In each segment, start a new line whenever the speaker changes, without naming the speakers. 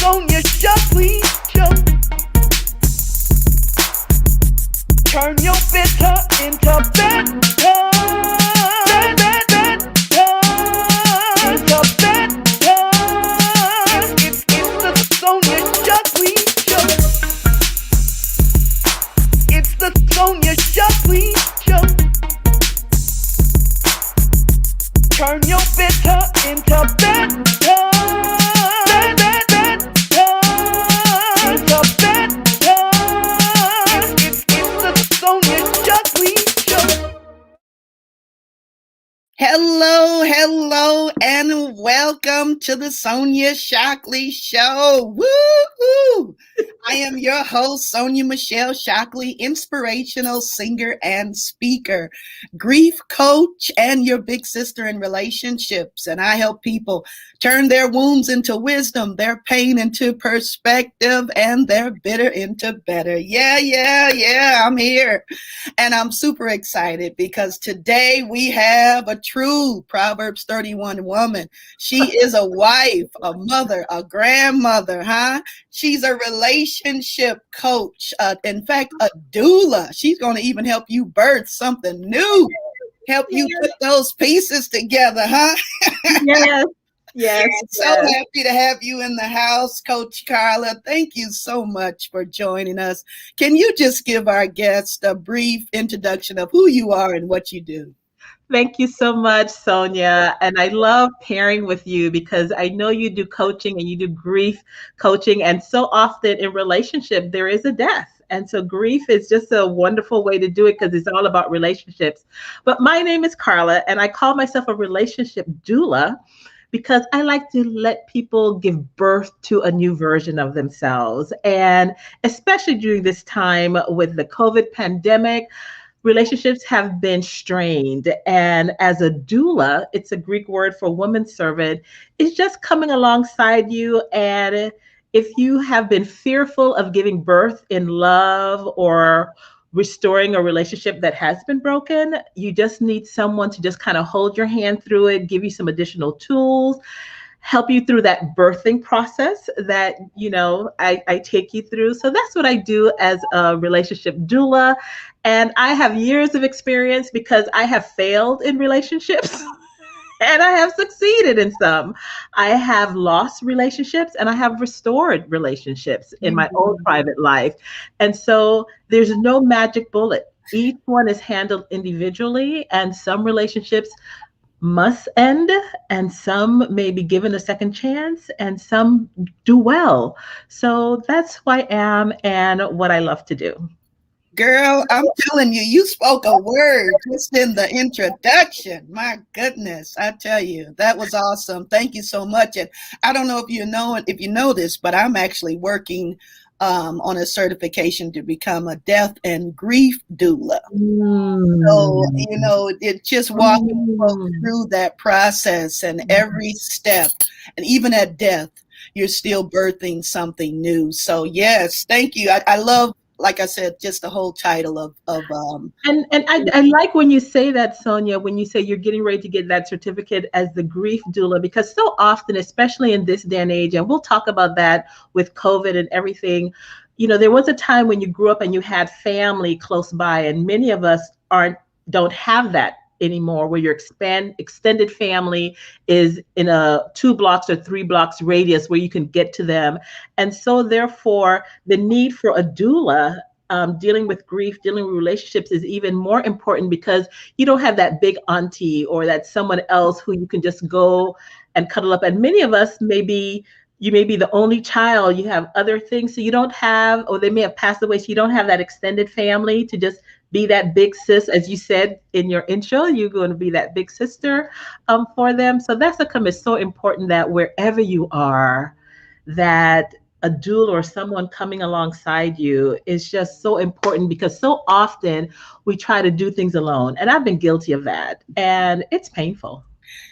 Sonia Shockley Show. Turn your bitter into better. Sonia Shockley Show. Turn your bitter into better. Into better. It's the Sonia Shockley Show. Hello, and welcome to the Sonia Shockley Show. Woo-hoo! I am your host, Sonia Michelle Shockley, inspirational singer and speaker, grief coach, and your big sister in relationships. And I help people turn their wounds into wisdom, their pain into perspective, and their bitter into better. Yeah, I'm here. And I'm super excited because today we have a true Proverbs 31 woman. She is a wife, a mother, a grandmother, She's a relationship coach. In fact, a doula. She's going to even help you birth something new. Help you put those pieces together,
Yes.
So happy to have you in the house, Coach Carla. Thank you so much for joining us. Can you just give our guests a brief introduction of who you are and what you do?
Thank you so much, Sonia. And I love pairing with you because I know you do coaching and you do grief coaching. And so often in relationship, there is a death. And so grief is just a wonderful way to do it because it's all about relationships. But my name is Carla, and I call myself a relationship doula because I like to let people give birth to a new version of themselves. And especially during this time with the COVID pandemic, relationships have been strained. And as a doula, it's a Greek word for woman servant, it's just coming alongside you. And if you have been fearful of giving birth in love or restoring a relationship that has been broken, you just need someone to just kind of hold your hand through it, give you some additional tools, help you through that birthing process that, I take you through. So that's what I do as a relationship doula. And I have years of experience because I have failed in relationships and I have succeeded in some. I have lost relationships and I have restored relationships in my own private life. And so there's no magic bullet. Each one is handled individually, and some relationships must end and some may be given a second chance and some do well. So that's who I am and what I love to do.
Girl, I'm telling you, you spoke a word just in the introduction. My goodness, I tell you, that was awesome. Thank you so much. And I don't know if you know this, but I'm actually working on a certification to become a death and grief doula. So, it's just walking folks through that process and every step, and even at death, you're still birthing something new. So yes, thank you. I love, like I said, just the whole title of
and I like when you say that, Sonia, when you say you're getting ready to get that certificate as the grief doula, because so often, especially in this day and age, and we'll talk about that with COVID and everything, there was a time when you grew up and you had family close by, and many of us don't have that anymore, where your extended family is in a 2 blocks or 3 blocks radius where you can get to them. And so therefore the need for a doula, dealing with grief, dealing with relationships is even more important because you don't have that big auntie or that someone else who you can just go and cuddle up. And many of us you may be the only child, you have other things, so you don't have, or they may have passed away, so you don't have that extended family to just be that big sis. As you said in your intro, you're going to be that big sister for them. So that's it's so important that wherever you are, that a doula or someone coming alongside you is just so important, because so often we try to do things alone. And I've been guilty of that. And it's painful.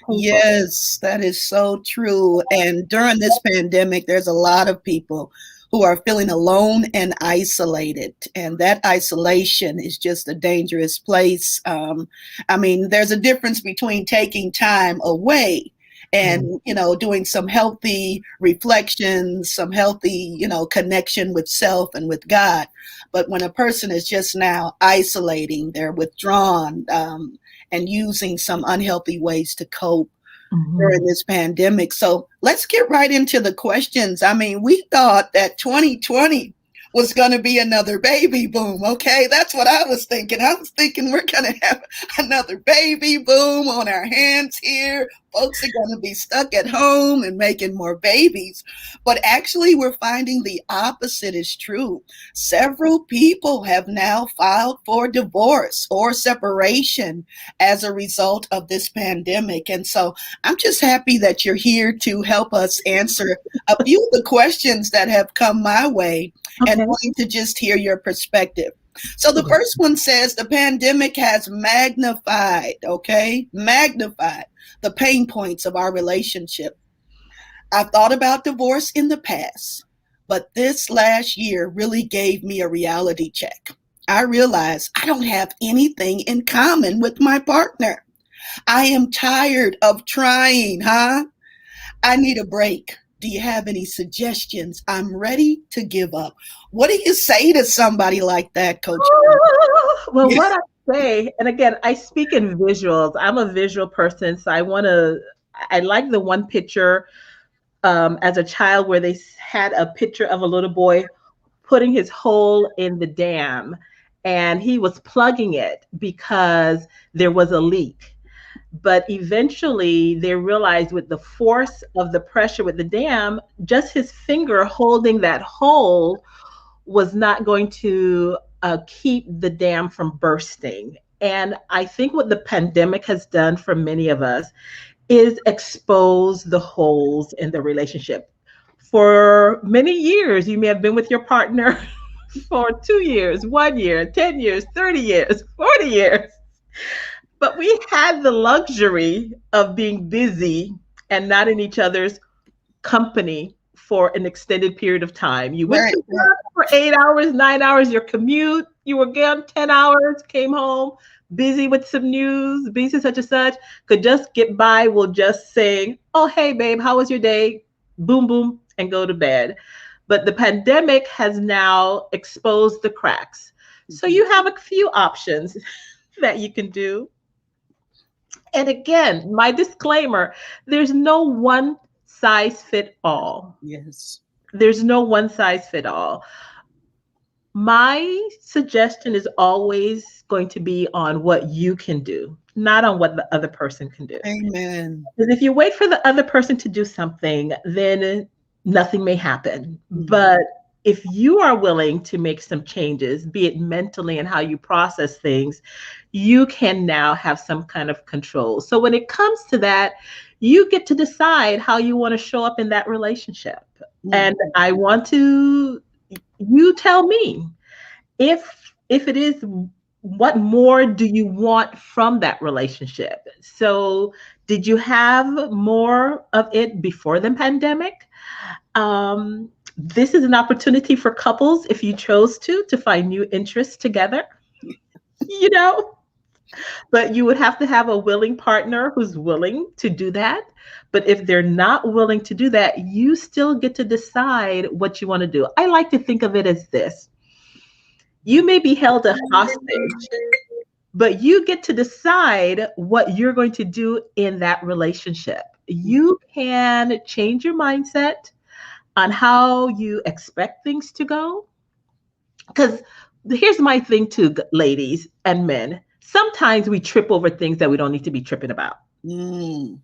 Yes, that is so true. And during this pandemic, there's a lot of people who are feeling alone and isolated. And that isolation is just a dangerous place. There's a difference between taking time away and,
Mm.
doing some healthy reflections, some healthy, connection with self and with God. But when a person is just now isolating, they're withdrawn, and using some unhealthy ways to cope during
Mhm.
this pandemic. So let's get right into the questions. I mean, we thought that 2020 was going to be another baby boom. Okay, that's what I was thinking. I was thinking we're going to have another baby boom on our hands here. Folks are going to be stuck at home and making more babies. But actually, we're finding the opposite is true. Several people have now filed for divorce or separation as a result of this pandemic. And so I'm just happy that you're here to help us answer a few of the questions that have come my way and
Okay.
wanting to just hear your perspective. So the
Yeah.
first one says the pandemic has magnified, okay, magnified the pain points of our relationship. I've thought about divorce in the past, but this last year really gave me a reality check. I realized I don't have anything in common with my partner. I am tired of trying, huh? I need a break. Do you have any suggestions? I'm ready to give up. What do you say to somebody like that, Coach?
Well,
Yeah.
what I say, and again, I speak in visuals. I'm a visual person, so I like the one picture as a child where they had a picture of a little boy putting his hole in the dam and he was plugging it because there was a leak. But eventually they realized with the force of the pressure with the dam, just his finger holding that hole was not going to keep the dam from bursting. And I think what the pandemic has done for many of us is expose the holes in the relationship. For many years, you may have been with your partner for 2 years, 1 year, 10 years, 30 years, 40 years. But we had the luxury of being busy and not in each other's company for an extended period of time. You went
Right,
to
right.
work for 8 hours, 9 hours, your commute, you were gone 10 hours, came home, busy with some news, busy such and such, could just get by with just saying, oh, hey, babe, how was your day? Boom, boom, and go to bed. But the pandemic has now exposed the cracks. So
Mhm.
you have a few options that you can do. And again, my disclaimer, there's no one size fit all.
Yes.
There's no one size fit all. My suggestion is always going to be on what you can do, not on what the other person can do.
Amen.
Because if you wait for the other person to do something, then nothing may happen.
Mhm.
But if you are willing to make some changes, be it mentally and how you process things, you can now have some kind of control. So when it comes to that, you get to decide how you want to show up in that relationship. And
Mhm.
I want to, you tell me if it is, what more do you want from that relationship? So did you have more of it before the pandemic? This is an opportunity for couples, if you chose to find new interests together, you know, but you would have to have a willing partner who's willing to do that. But if they're not willing to do that, you still get to decide what you want to do. I like to think of it as this: you may be held a hostage, but you get to decide what you're going to do in that relationship. You can change your mindset on how you expect things to go. Because here's my thing, too, ladies and men. Sometimes we trip over things that we don't need to be tripping about.
Mm.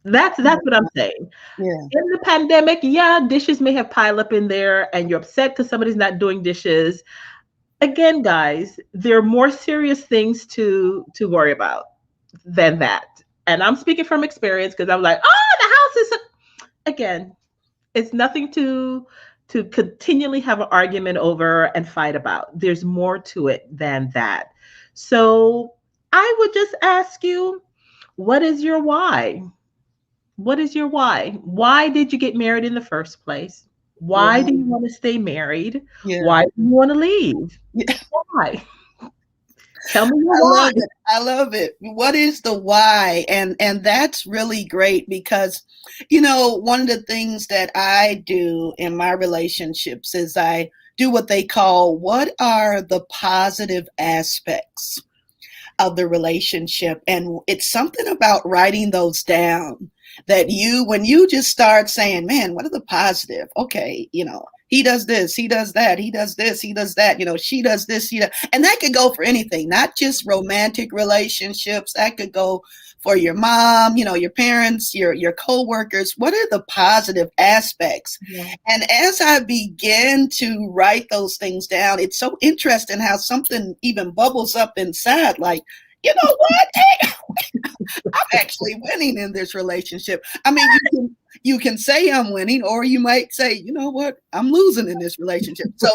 That's what I'm saying.
Yeah.
In the pandemic, yeah, dishes may have piled up in there, and you're upset because somebody's not doing dishes. Again, guys, there are more serious things to worry about than that. And I'm speaking from experience because I'm like, oh, the house is again, it's nothing to continually have an argument over and fight about. There's more to it than that. So I would just ask you, what is your why? What is your why? Why did you get married in the first place? Why do
Right.
you want to stay married?
Yeah.
Why do you want to leave?
Yeah.
Why? Tell me your
I
why.
love it. I love it. What is the why? And that's really great because, one of the things that I do in my relationships is I do what they call what are the positive aspects of the relationship. And it's something about writing those down that when you just start saying, man, what are the positive? Okay, he does this, he does that, he does this, he does that, she does this, and that could go for anything, not just romantic relationships. That could go for your mom, your parents, your co-workers. What are the positive aspects?
Yeah.
And as I begin to write those things down, it's so interesting how something even bubbles up inside, like, you know what? Hey, I'm actually winning in this relationship. I mean, you can say I'm winning, or you might say, you know what, I'm losing in this relationship. So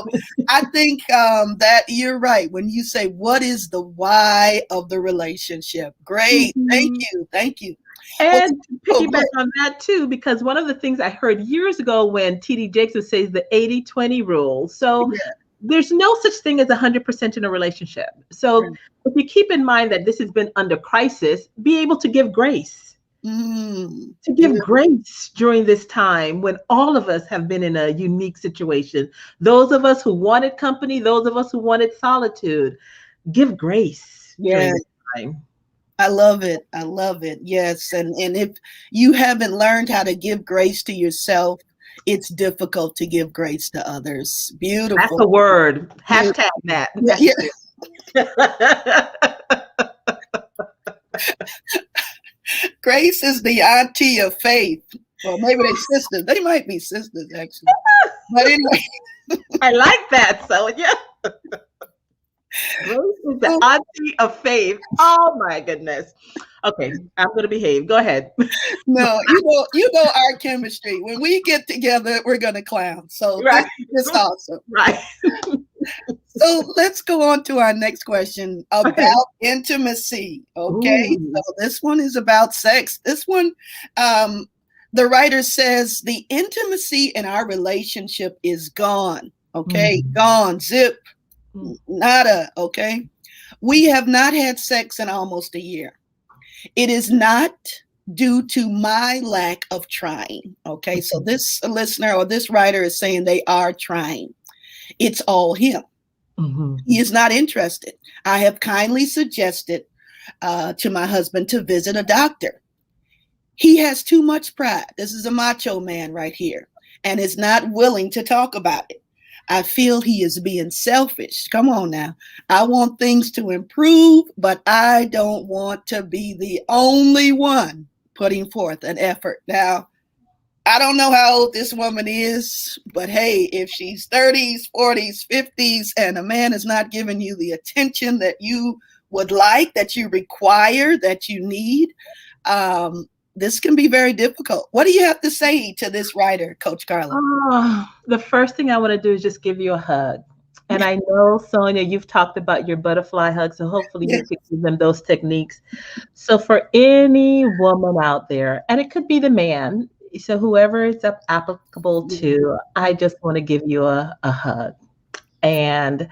I think that you're right when you say, what is the why of the relationship? Great. Thank
Mhm.
you. Thank you. Well,
And to
oh, go
piggyback on that too, because one of the things I heard years ago when TD Jakes says the 80-20 rule. So
ahead.
there's no such thing as 100% in a relationship.
Yeah.
So if you keep in mind that this has been under crisis, be able to give grace. To give
Beautiful.
grace during this time when all of us have been in a unique situation. Those of us who wanted company, those of us who wanted solitude, give grace during
Yeah.
this time.
I love it. I love it. Yes. And if you haven't learned how to give grace to yourself, it's difficult to give grace to others.
That's
Beautiful.
a word.
Beautiful.
Hashtag that.
Yeah,
That's
yeah.
it.
Grace is the auntie of faith. Well, maybe they're sisters. They might be sisters, actually. But anyway,
I like that. So yeah, Grace is the
um,
auntie of faith. Oh my goodness. Okay, I'm gonna behave. Go ahead.
no, you know our chemistry. When we get together, we're gonna clown. So this
Right,
is just awesome.
right.
So let's go on to our next question
Okay.
about intimacy. Okay,
Ooh.
so this one is about sex. This one, um, the writer says the intimacy in our relationship is gone. Okay,
Mm.
gone, zip,
Mm.
nada. Okay, we have not had sex in almost a year. It is not due to my lack of trying. Okay, so this listener or this writer is saying they are trying. It's all him.
Mhm.
He is not interested. I have kindly suggested to my husband to visit a doctor. He has too much pride. This is a macho man right here and is not willing to talk about it. I feel he is being selfish. Come on now. I want things to improve, but I don't want to be the only one putting forth an effort. Now, I don't know how old this woman is, but hey, if she's 30s, 40s, 50s, and a man is not giving you the attention that you would like, that you require, that you need, this can be very difficult. What do you have to say to this writer, Coach Carla?
Oh, the first thing I want to do is just give you a hug. And I know, Sonia, you've talked about your butterfly hug, so hopefully
Yeah.
you could give them those techniques. So for any woman out there, and it could be the man, so whoever it's applicable to, I just want to give you a hug. And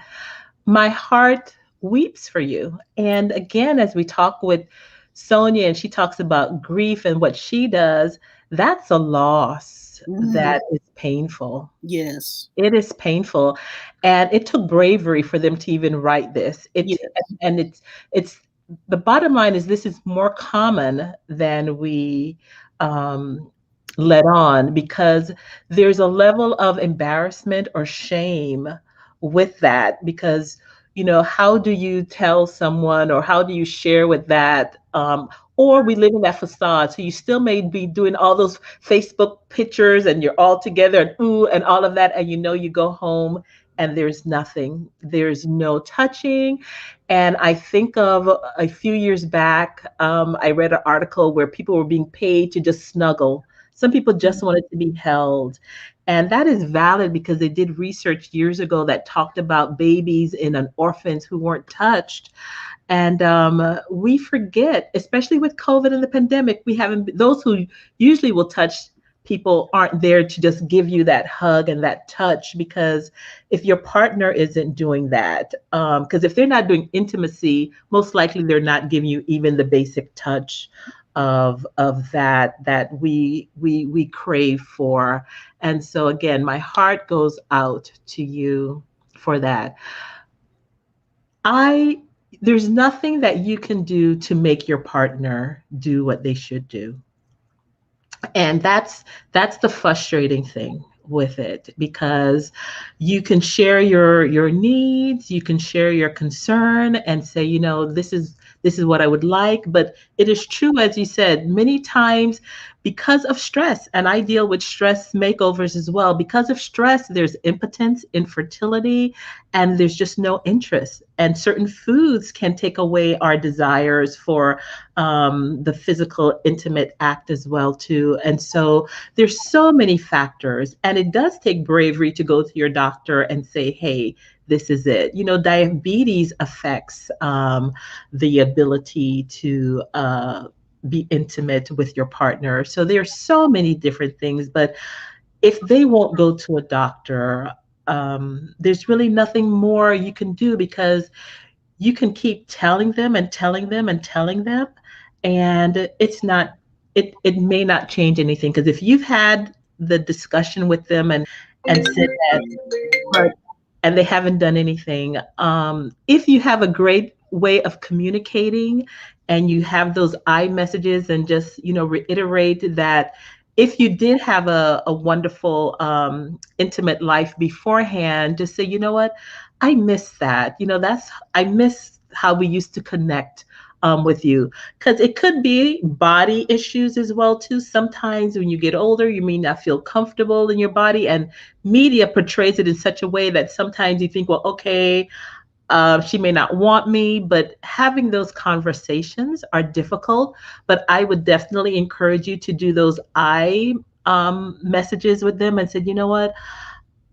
my heart weeps for you. And again, as we talk with Sonia and she talks about grief and what she does, that's a loss
Mm,
that is painful.
yes.
It is painful. And it took bravery for them to even write this.
Yeah.
And it's the bottom line is this is more common than we um let on because there's a level of embarrassment or shame with that because how do you tell someone or how do you share with that or we live in that facade so you still may be doing all those Facebook pictures and you're all together and ooh and all of that and you go home and there's nothing, there's no touching. And I think of a few years back, I read an article where people were being paid to just snuggle. Some people just wanted to be held. And that is valid because they did research years ago that talked about babies in an orphans who weren't touched. And we forget, especially with COVID and the pandemic, we haven't, those who usually will touch people aren't there to just give you that hug and that touch, because if your partner isn't doing that, because if they're not doing intimacy, most likely they're not giving you even the basic touch of that we crave for. And so again, my heart goes out to you for that. I There's nothing that you can do to make your partner do what they should do. And that's the frustrating thing with it, because you can share your needs, you can share your concern and say, this is what I would like. But it is true, as you said, many times, because of stress, and I deal with stress makeovers as well, because of stress there's impotence, infertility, and there's just no interest. And certain foods can take away our desires for the physical intimate act as well too. And so there's so many factors, and it does take bravery to go to your doctor and say, hey, this is it. Diabetes affects the ability to be intimate with your partner. So there's so many different things, but if they won't go to a doctor, there's really nothing more you can do, because you can keep telling them and telling them and telling them, and it may not change anything. Because if you've had the discussion with them and said that, but and they haven't done anything, if you have a great way of communicating and you have those I messages, and just reiterate that if you did have a wonderful intimate life beforehand, just say, you know what, I miss that. I miss how we used to connect with you. Because it could be body issues as well too. Sometimes when you get older, you may not feel comfortable in your body, and media portrays it in such a way that sometimes you think, well, okay, she may not want me. But having those conversations are difficult. But I would definitely encourage you to do those I messages with them and said, you know what,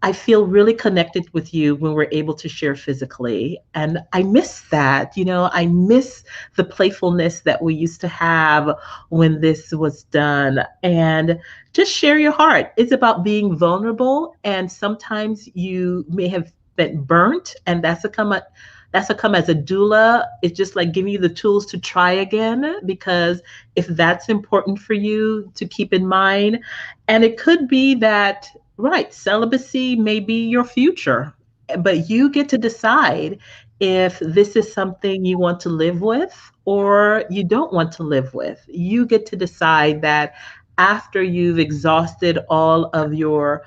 I feel really connected with you when we're able to share physically. And I miss that. I miss the playfulness that we used to have when this was done. And just share your heart. It's about being vulnerable. And sometimes you may have been burnt, and that's a come as a doula. It's just like giving you the tools to try again, because if that's important for you to keep in mind. And it could be that, right, celibacy may be your future, but you get to decide if this is something you want to live with or you don't want to live with. You get to decide that after you've exhausted all of your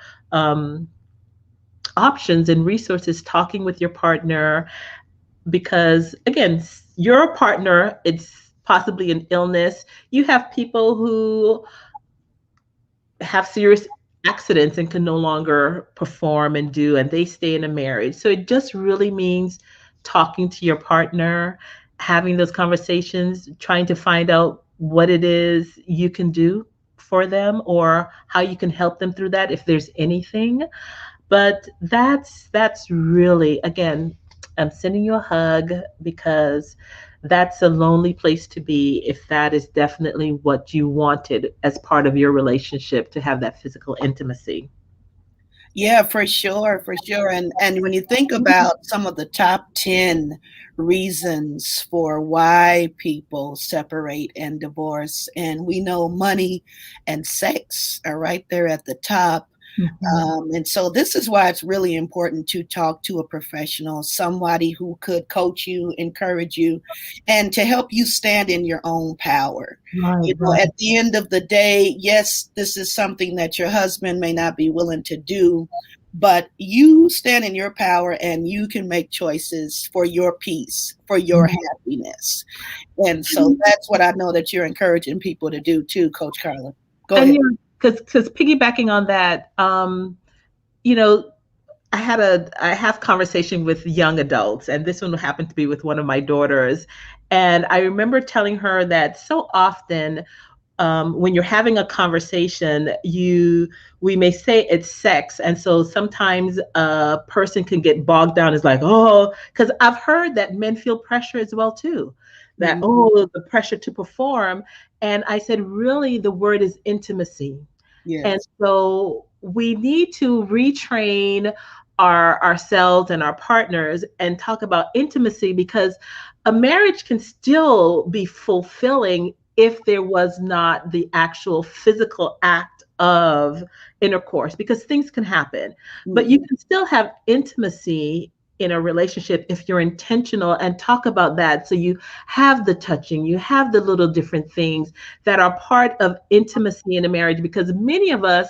options and resources, talking with your partner. Because again, your partner, it's possibly an illness. You have people who have serious accidents and can no longer perform and do, and they stay in a marriage. So it just really means talking to your partner, having those conversations, trying to find out what it is you can do for them, or how you can help them through that if there's anything. But that's really, again, I'm sending you a hug, because that's a lonely place to be if that is definitely what you wanted as part of your relationship, to have that physical intimacy.
Yeah, for sure, for sure. And when you think about some of the top 10 reasons for why people separate and divorce, and we know money and sex are right there at the top.
Mhm.
And so this is why it's really important to talk to a professional, somebody who could coach you, encourage you, and to help you stand in your own power.
Right,
At
right.
the end of the day, yes, this is something that your husband may not be willing to do, but you stand in your power and you can make choices for your peace, for your
Mhm.
happiness. And so that's what I know that you're encouraging people to do too, Coach Carla. Go
And
ahead.
because piggybacking on that, you know, I have conversation with young adults, and this one happened to be with one of my daughters. And I remember telling her that so often, when you're having a conversation, we may say it's sex, and so sometimes a person can get bogged down as like, oh, because I've heard that men feel pressure as well too, that,
Mhm.
oh, the pressure to perform. And I said, really, the word is intimacy. And
Yes.
so we need to retrain ourselves and our partners and talk about intimacy, because a marriage can still be fulfilling if there was not the actual physical act of intercourse, because things can happen. But you
Mhm.
can still have intimacy in a relationship if you're intentional, and talk about that. So you have the touching, you have the little different things that are part of intimacy in a marriage, because many of us,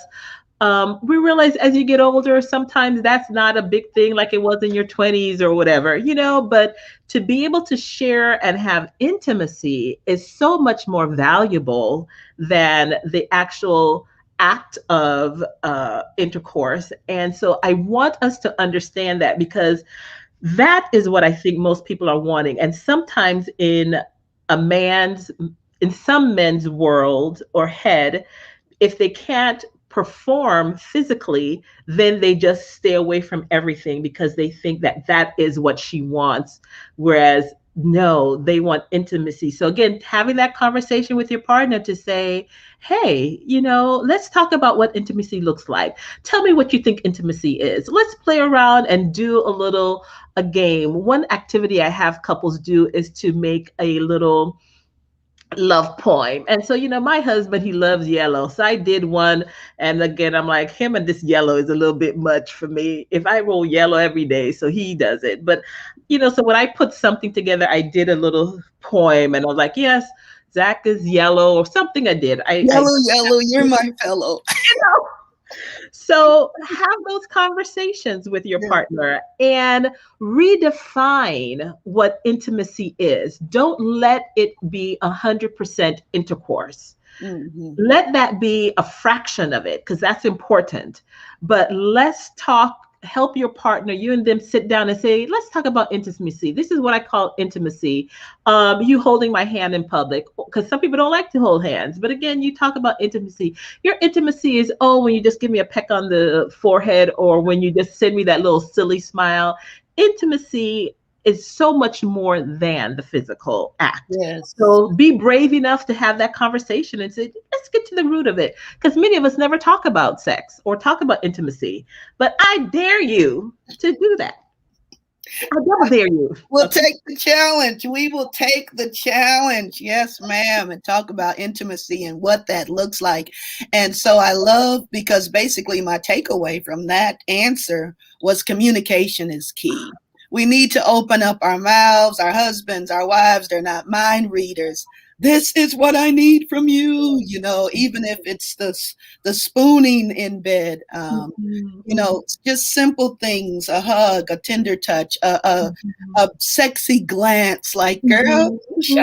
we realize as you get older, sometimes that's not a big thing like it was in your 20s or whatever, but to be able to share and have intimacy is so much more valuable than the actual act of intercourse. And so I want us to understand that, because that is what I think most people are wanting. And sometimes a man's, in some men's world or head, if they can't perform physically, then they just stay away from everything because they think that that is what she wants. Whereas, no, they want intimacy. So, again, having that conversation with your partner to say, hey, let's talk about what intimacy looks like. Tell me what you think intimacy is. Let's play around and do a game. One activity I have couples do is to make a little love poem. And so, my husband, he loves yellow. So I did one. And again, I'm like, him and this yellow is a little bit much for me. If I roll yellow every day, so he does it. But, so when I put something together, I did a little poem and I was like, yes, Zach is yellow or something I did.
Yellow, yellow, you're my fellow.
So have those conversations with your
Yeah.
partner and redefine what intimacy is. Don't let it be 100% intercourse.
Hmm.
Let that be a fraction of it, because that's important. But let's talk, help your partner, you and them sit down and say, let's talk about intimacy. This is what I call intimacy. You holding my hand in public, because some people don't like to hold hands. But again, you talk about intimacy. Your intimacy is, oh, when you just give me a peck on the forehead, or when you just send me that little silly smile. Intimacy is so much more than the physical act.
Yes.
So be brave enough to have that conversation and say, let's get to the root of it. Because many of us never talk about sex or talk about intimacy. But I dare you to do that. I double dare you.
We'll
Okay.
take the challenge. We will take the challenge. Yes, ma'am. And talk about intimacy and what that looks like. And so I love, because basically my takeaway from that answer was communication is key. We need to open up our mouths. Our husbands, our wives, they're not mind readers. This is what I need from you, even if it's the spooning in bed.
Mhm, mhm,
Just simple things, a hug, a tender touch,
mhm,
a sexy glance, like, girl,
mhm,
you sure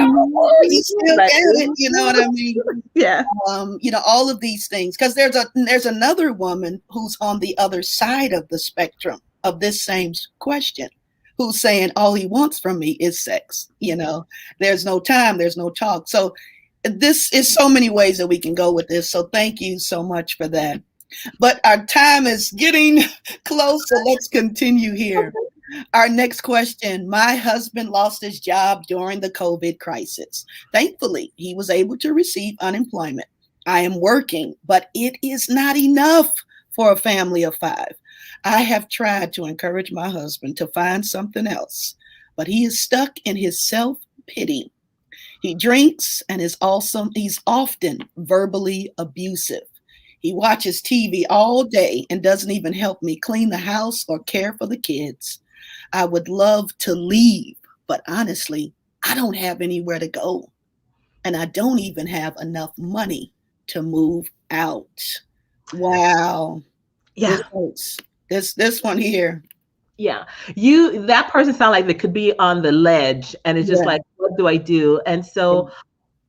you
mhm.
still
Like,
got it. You know what I mean?
yeah.
All of these things. Because there's another woman who's on the other side of the spectrum of this same question, who's saying all he wants from me is sex. There's no time, there's no talk. So this is so many ways that we can go with this. So thank you so much for that. But our time is getting close, so let's continue here. Our next question. My husband lost his job during the COVID crisis. Thankfully, he was able to receive unemployment. I am working, but it is not enough for a family of five. I have tried to encourage my husband to find something else, but he is stuck in his self pity. He drinks and he's often verbally abusive. He watches TV all day and doesn't even help me clean the house or care for the kids. I would love to leave, but honestly, I don't have anywhere to go. And I don't even have enough money to move out. Wow. This
Yeah.
hurts. This one here.
Yeah. That person sound like they could be on the ledge, and it's just
Yeah.
like, what do I do? And so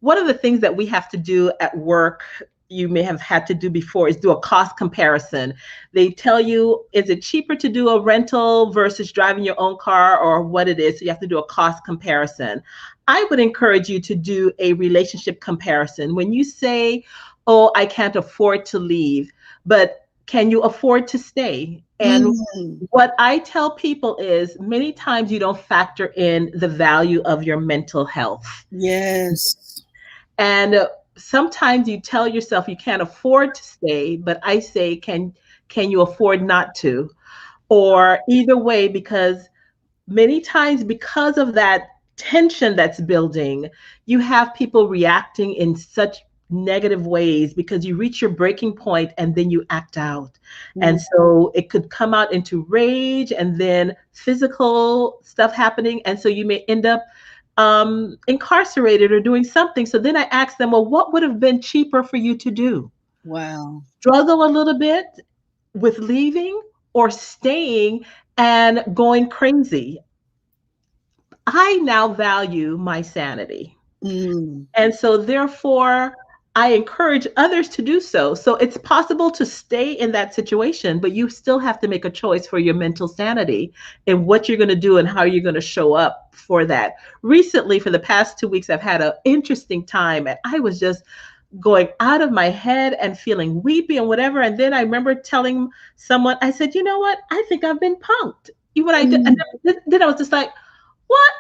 one of the things that we have to do at work, you may have had to do before, is do a cost comparison. They tell you, is it cheaper to do a rental versus driving your own car, or what it is? So you have to do a cost comparison. I would encourage you to do a relationship comparison. When you say, oh, I can't afford to leave, but can you afford to stay? And
Mm,
what I tell people is, many times you don't factor in the value of your mental health.
yes.
And sometimes you tell yourself you can't afford to stay, but I say, can you afford not to? Or either way, because many times because of that tension that's building, you have people reacting in such negative ways because you reach your breaking point and then you act out. And
Mm.
so it could come out into rage and then physical stuff happening. And so you may end up incarcerated or doing something. So then I asked them, well, what would have been cheaper for you to do?
Wow.
Struggle a little bit with leaving or staying and going crazy? I now value my sanity.
Mm.
And so, therefore, I encourage others to do so. So, it's possible to stay in that situation, but you still have to make a choice for your mental sanity and what you're going to do and how you're going to show up for that. Recently, for the past 2 weeks, I've had an interesting time, and I was just going out of my head and feeling weepy and whatever. And then I remember telling someone, I said, you know what? I think I've been punked. What I did, and
Mm.
then I was just like, what?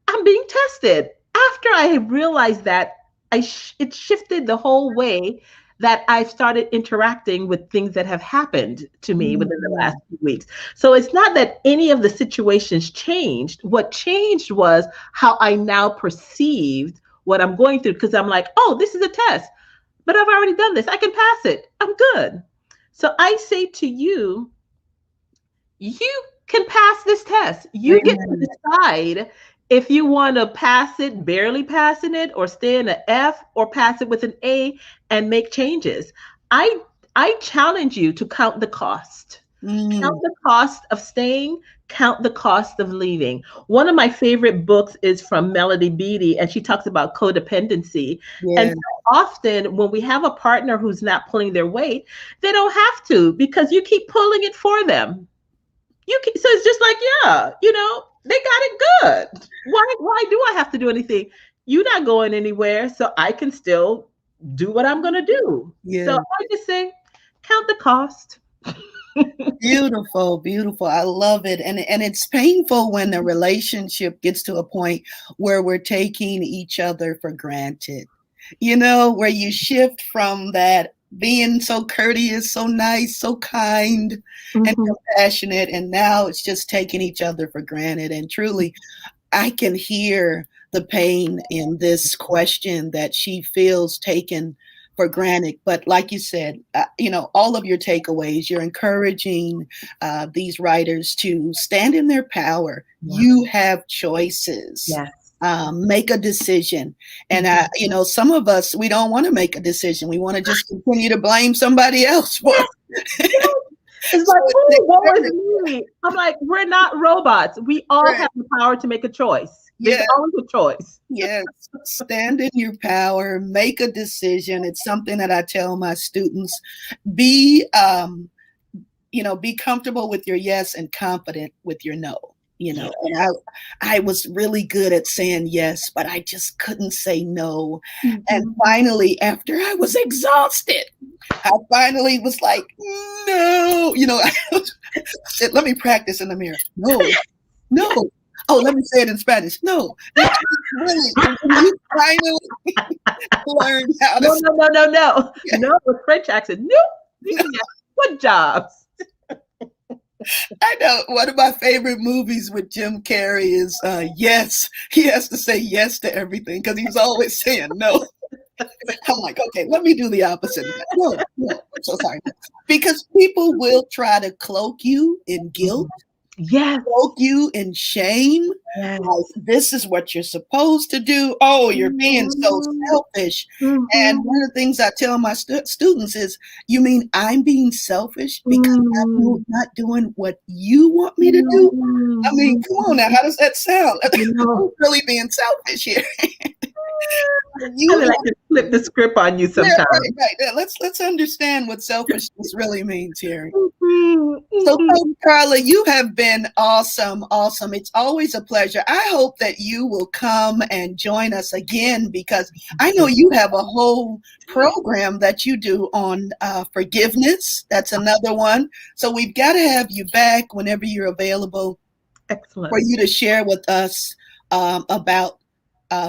I'm being tested. After I realized that, it shifted the whole way that I started interacting with things that have happened to me within the last
Mm.
few weeks. So it's not that any of the situations changed. What changed was how I now perceived what I'm going through, because I'm like, oh, this is a test, but I've already done this. I can pass it. I'm good. So I say to you, you can pass this test. You get to
Amen.
decide if you want to pass it, barely passing it, or stay in an F, or pass it with an A and make changes. I I challenge you to count the cost. Count
Mm.
the cost of staying, count the cost of leaving. One of my favorite books is from Melody Beattie, and she talks about codependency. And
Yeah.
so often when we have a partner who's not pulling their weight, they don't have to, because you keep pulling it for them. So it's just like, yeah, they got it good. Why do I have to do anything? You're not going anywhere, so I can still do what I'm gonna do. So
Yeah.
I just say, count the cost.
Beautiful, beautiful. I love it. And it's painful when the relationship gets to a point where we're taking each other for granted. Where you shift from that being so courteous, so nice, so kind and
Mhm.
compassionate, and now it's just taking each other for granted. And truly, I can hear the pain in this question that she feels taken for granted. But like you said, all of your takeaways, you're encouraging these writers to stand in their power.
Yeah.
You have choices.
Yes.
Make a decision. And,
Mhm.
some of us, we don't want to make a decision. We want to just continue to blame somebody else for
Yes,
it.
yes. It's
So
like,
it's
"Ooh, what was
encouraging.
me?" I'm like, "We're not robots. We all
Right.
have the power to make a choice. There's
Yeah.
always a choice."
Yes, stand in your power, make a decision. It's something that I tell my students. Be be comfortable with your yes and confident with your no.
Yeah.
And I was really good at saying yes, but I just couldn't say no. And
Mhm.
finally, after I was exhausted, I finally was like, no, I said, let me practice in the mirror. No, no. Oh, let me say it in Spanish. No. It really, when you finally learn how to
No,
say
no, no, no, no.
it.
No, with French accent. Nope. Yeah. Good jobs.
I know one of my favorite movies with Jim Carrey is Yes. He has to say yes to everything because he's always saying no. I'm like, okay, let me do the opposite of that. No, no, I'm so sorry. Because people will try to cloak you in guilt,
Mhm. Yes,
cloak you in shame. Like,
yes.
this is what you're supposed to do. Oh, you're being so
Mhm.
selfish. And one
Mhm.
of the things I tell my students is, you mean I'm being selfish because I'm
Mm.
not doing what you want me to do? I mean,
Mhm.
come on now. How does that sound?
You know,
Who's really being selfish here?
I
You
mean, I can flip the script on you
Yeah, right,
sometimes.
right. Yeah, let's understand what selfishness really means here.
Mhm.
So, Coach
Mhm.
Carla, you have been awesome, awesome. It's always a pleasure. I hope that you will come and join us again because I know you have a whole program that you do on forgiveness. That's another one. So we've got to have you back whenever you're available for
Excellent.
you to share with us about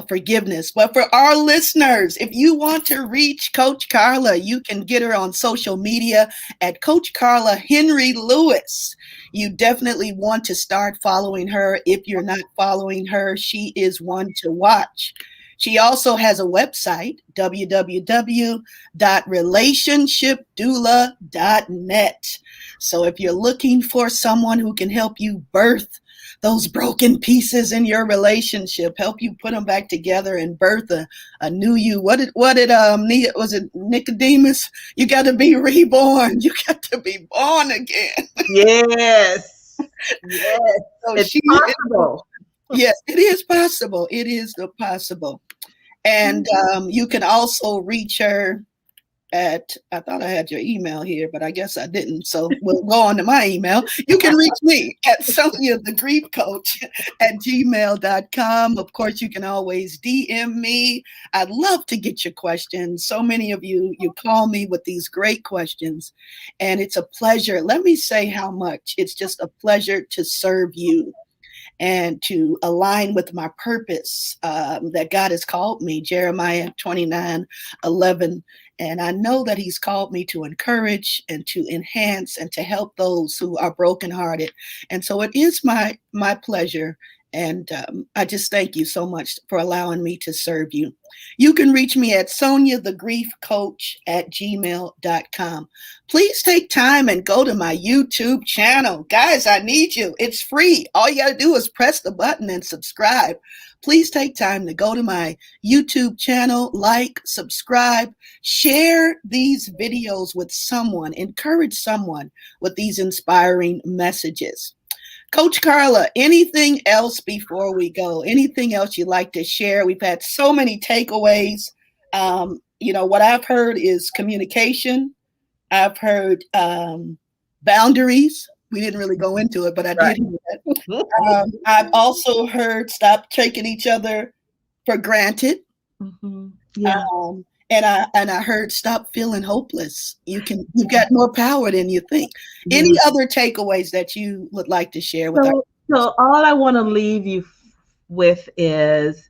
forgiveness. But for our listeners, if you want to reach Coach Carla, you can get her on social media at Coach Carla Henry Lewis. You definitely want to start following her. If you're not following her, she is one to watch. She also has a website, www.relationshipdoula.net. So if you're looking for someone who can help you birth those broken pieces in your relationship, help you put them back together and birth a new you. Was it Nicodemus? You got to be reborn. You got to be born again.
Yes. Yes.
So
It's
she is,
possible.
yes, it is possible. It is the possible. And you can also reach her at, I thought I had your email here, but I guess I didn't. So we'll go on to my email. You can reach me at Sonia the Grief Coach at gmail.com. Of course, you can always DM me. I'd love to get your questions. So many of you call me with these great questions, and it's a pleasure. Let me say how much. It's just a pleasure to serve you and to align with my purpose that God has called me, Jeremiah 29:11. And I know that he's called me to encourage and to enhance and to help those who are brokenhearted. And so it is my pleasure. And I just thank you so much for allowing me to serve you. You can reach me at soniathegriefcoach@gmail.com. Please take time and go to my YouTube channel. Guys, I need you. It's free. All you got to do is press the button and subscribe. Please take time to go to my YouTube channel, like, subscribe, share these videos with someone, encourage someone with these inspiring messages. Coach Carla, anything else before we go? Anything else you'd like to share? We've had so many takeaways. What I've heard is communication. I've heard boundaries. We didn't really go into it, but I
Right.
did hear that. I've also heard stop taking each other for granted.
Yeah.
And I heard stop feeling hopeless. You've got more power than you think.
Yeah.
Any other takeaways that you would like to share with our
So all I want to leave you with is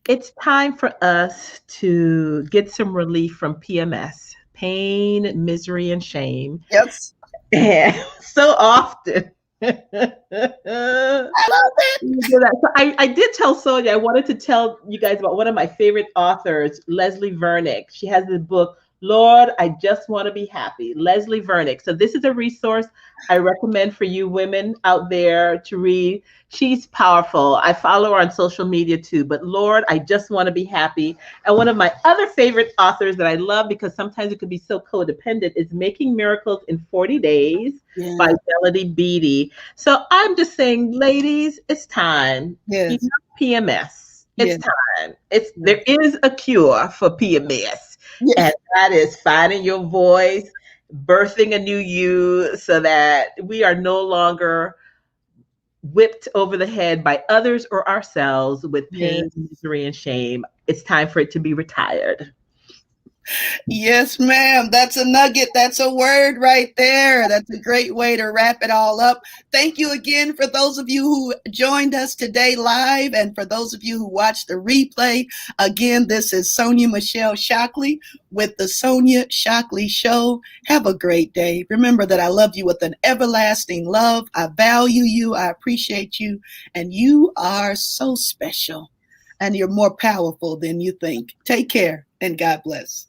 it's time for us to get some relief from PMS, pain, misery, and shame.
Yes.
And so often.
I love it.
So I did tell Sonia, I wanted to tell you guys about one of my favorite authors, Leslie Vernick. She has this book, Lord, I Just Want to Be Happy. Leslie Vernick. So this is a resource I recommend for you women out there to read. She's powerful. I follow her on social media too, but Lord, I Just Want to Be Happy. And one of my other favorite authors that I love, because sometimes it could be so codependent, is Making Miracles in 40 Days by Melody Beattie. So I'm just saying, ladies, it's time.
Yes.
Enough PMS. It's time. There is a cure for PMS.
Yes.
And that is finding your voice, birthing a new you, so that we are no longer whipped over the head by others or ourselves with pain, misery, and shame. It's time for it to be retired.
Yes, ma'am. That's a nugget. That's a word right there. That's a great way to wrap it all up. Thank you again for those of you who joined us today live, and for those of you who watched the replay. Again, this is Sonia Michelle Shockley with the Sonia Shockley Show. Have a great day. Remember that I love you with an everlasting love. I value you. I appreciate you. And you are so special. And you're more powerful than you think. Take care, and God bless.